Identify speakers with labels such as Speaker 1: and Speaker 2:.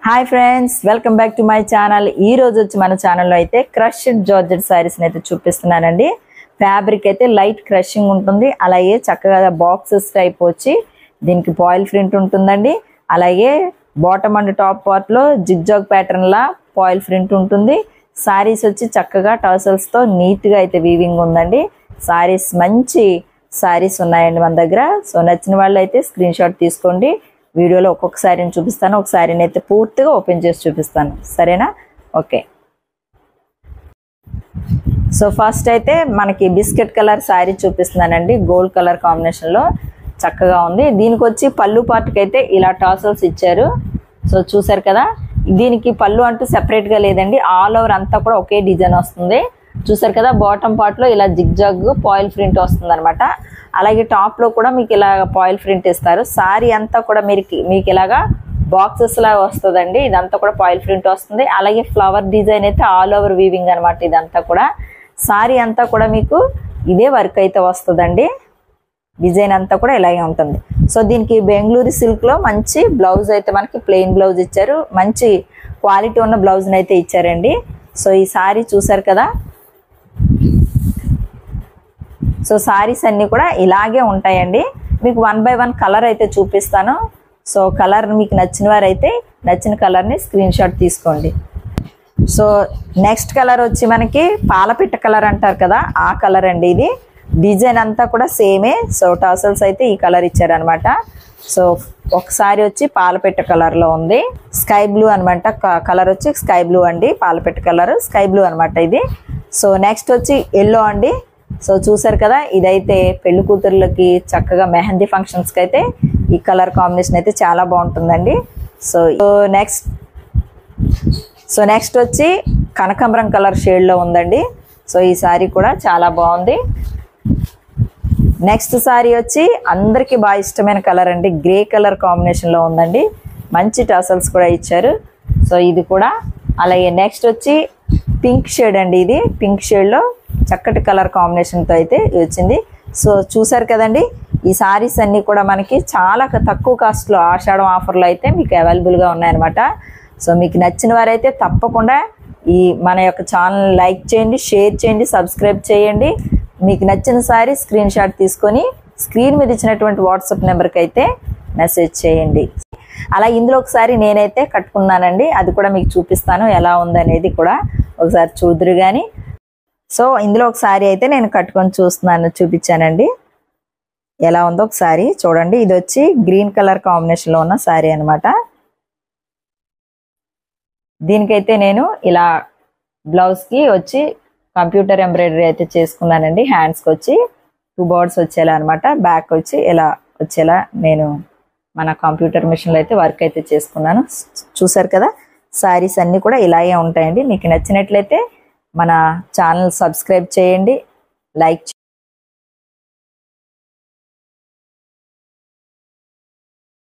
Speaker 1: Hi friends, welcome back to my channel. ఈ రోజు వచ్చి మన ఛానల్లో అయితే క్రష్డ్ జార్జెట్ శారీస్ని అయితే చూపిస్తున్నానండి. ఫ్యాబ్రిక్ అయితే లైట్ క్రషింగ్ ఉంటుంది, అలాగే చక్కగా బాక్సెస్ టైప్ వచ్చి దీనికి పాయిల్ ప్రింట్ ఉంటుందండి. అలాగే బాటమ్ అండ్ టాప్ పార్ట్లో జిగ్జాగ్ ప్యాటర్న్ లా పాయిల్ ప్రింట్ ఉంటుంది. శారీస్ వచ్చి చక్కగా టర్సల్స్తో నీట్గా అయితే వీవింగ్ ఉందండి. శారీస్ మంచి శారీస్ ఉన్నాయండి మన దగ్గర. సో నచ్చిన వాళ్ళు అయితే స్క్రీన్ షాట్ తీసుకోండి. వీడియోలో ఒక్కొక్క శారీని చూపిస్తాను, ఒక శారీని అయితే పూర్తిగా ఓపెన్ చేసి చూపిస్తాను, సరేనా? ఓకే. సో ఫస్ట్ అయితే మనకి బిస్కెట్ కలర్ శారీ చూపిస్తున్నానండి. గోల్డ్ కలర్ కాంబినేషన్లో చక్కగా ఉంది. దీనికి వచ్చి పళ్ళు పార్ట్కి అయితే ఇలా టాసల్స్ ఇచ్చారు. సో చూసారు కదా, దీనికి పళ్ళు అంటూ సెపరేట్గా లేదండి, ఆల్ ఓవర్ అంతా కూడా ఒకే డిజైన్ వస్తుంది. చూసారు కదా, బాటమ్ పార్ట్లో ఇలా జిగ్జాగ్ పాయిల్ ప్రింట్ వస్తుంది అనమాట. అలాగే టాప్లో కూడా మీకు ఇలా పాయిల్ ప్రింట్ ఇస్తారు. శారీ అంతా కూడా మీకు ఇలాగా బాక్సెస్ లాగా వస్తుందండి. ఇదంతా కూడా పాయిల్ ప్రింట్ వస్తుంది. అలాగే ఫ్లవర్ డిజైన్ అయితే ఆల్ ఓవర్ వీవింగ్ అనమాట. ఇదంతా కూడా శారీ అంతా కూడా మీకు ఇదే వర్క్ అయితే వస్తుందండి. డిజైన్ అంతా కూడా ఇలాగే ఉంటుంది. సో దీనికి బెంగళూరు సిల్క్లో మంచి బ్లౌజ్ అయితే మనకి ప్లెయిన్ బ్లౌజ్ ఇచ్చారు. మంచి క్వాలిటీ ఉన్న బ్లౌజ్ని అయితే ఇచ్చారండి. సో ఈ శారీ చూసారు కదా. సో శారీస్ అన్నీ కూడా ఇలాగే ఉంటాయండి. మీకు 1 by 1 కలర్ అయితే చూపిస్తాను. సో కలర్ మీకు నచ్చిన వారైతే నచ్చిన కలర్ని స్క్రీన్ షాట్ తీసుకోండి. సో నెక్స్ట్ కలర్ వచ్చి మనకి పాలపిట్ట కలర్ అంటారు కదా, ఆ కలర్ అండి. ఇది డిజైన్ అంతా కూడా సేమే. సో టాసల్స్ అయితే ఈ కలర్ ఇచ్చారనమాట. సో ఒకసారి వచ్చి పాలపిట్ట కలర్లో ఉంది, స్కై బ్లూ అనమాట. కలర్ వచ్చి స్కై బ్లూ అండి, పాలపిట్ట కలర్ స్కై బ్లూ అనమాట ఇది. సో నెక్స్ట్ వచ్చి ఎల్లో అండి. సో చూసారు కదా, ఇదైతే పెళ్లి కూతుర్లకి చక్కగా మెహందీ ఫంక్షన్స్కి అయితే ఈ కలర్ కాంబినేషన్ అయితే చాలా బాగుంటుందండి. సో నెక్స్ట్ వచ్చి కనకాంబరం కలర్ షేడ్లో ఉందండి. సో ఈ శారీ కూడా చాలా బాగుంది. నెక్స్ట్ శారీ వచ్చి అందరికీ బాగా ఇష్టమైన కలర్ అండి, గ్రే కలర్ కాంబినేషన్లో ఉందండి. మంచి టసల్స్ కూడా ఇచ్చారు. సో ఇది కూడా అలాగే. నెక్స్ట్ వచ్చి పింక్ షేడ్ అండి. ఇది పింక్ షేడ్లో చక్కటి కలర్ కాంబినేషన్తో అయితే వచ్చింది. సో చూసారు కదండి, ఈ శారీస్ అన్నీ కూడా మనకి చాలా తక్కువ కాస్ట్లో ఆషాఢం ఆఫర్లో అయితే మీకు అవైలబుల్గా ఉన్నాయన్నమాట. సో మీకు నచ్చిన వారైతే తప్పకుండా ఈ మన యొక్క ఛానల్ లైక్ చేయండి, షేర్ చేయండి, సబ్స్క్రైబ్ చేయండి. మీకు నచ్చిన శారీ స్క్రీన్ షాట్ తీసుకొని స్క్రీన్ మీద ఇచ్చినటువంటి వాట్సాప్ నెంబర్కి అయితే మెసేజ్ చేయండి. అలా ఇందులో ఒకసారి నేనైతే కట్టుకున్నానండి, అది కూడా మీకు చూపిస్తాను ఎలా ఉందనేది కూడా ఒకసారి చూదురు కానీ. సో ఇందులో ఒక శారీ అయితే నేను కట్టుకొని చూపించానండి, ఎలా ఉందో ఒకసారి చూడండి. ఇది వచ్చి గ్రీన్ కలర్ కాంబినేషన్లో ఉన్న శారీ అనమాట. దీనికైతే నేను ఇలా బ్లౌజ్కి వచ్చి కంప్యూటర్ ఎంబ్రాయిడరీ అయితే చేసుకున్నానండి. హ్యాండ్స్కి వచ్చి 2 బర్డ్స్ వచ్చేలా అనమాట. బ్యాక్ వచ్చి ఇలా వచ్చేలా నేను మన కంప్యూటర్ మిషన్లో అయితే వర్క్ అయితే చేసుకున్నాను. చూసారు కదా, శారీస్ అన్నీ కూడా ఇలాగే ఉంటాయండి. మీకు నచ్చినట్లయితే మన ఛానల్ సబ్స్క్రైబ్ చేయండి, లైక్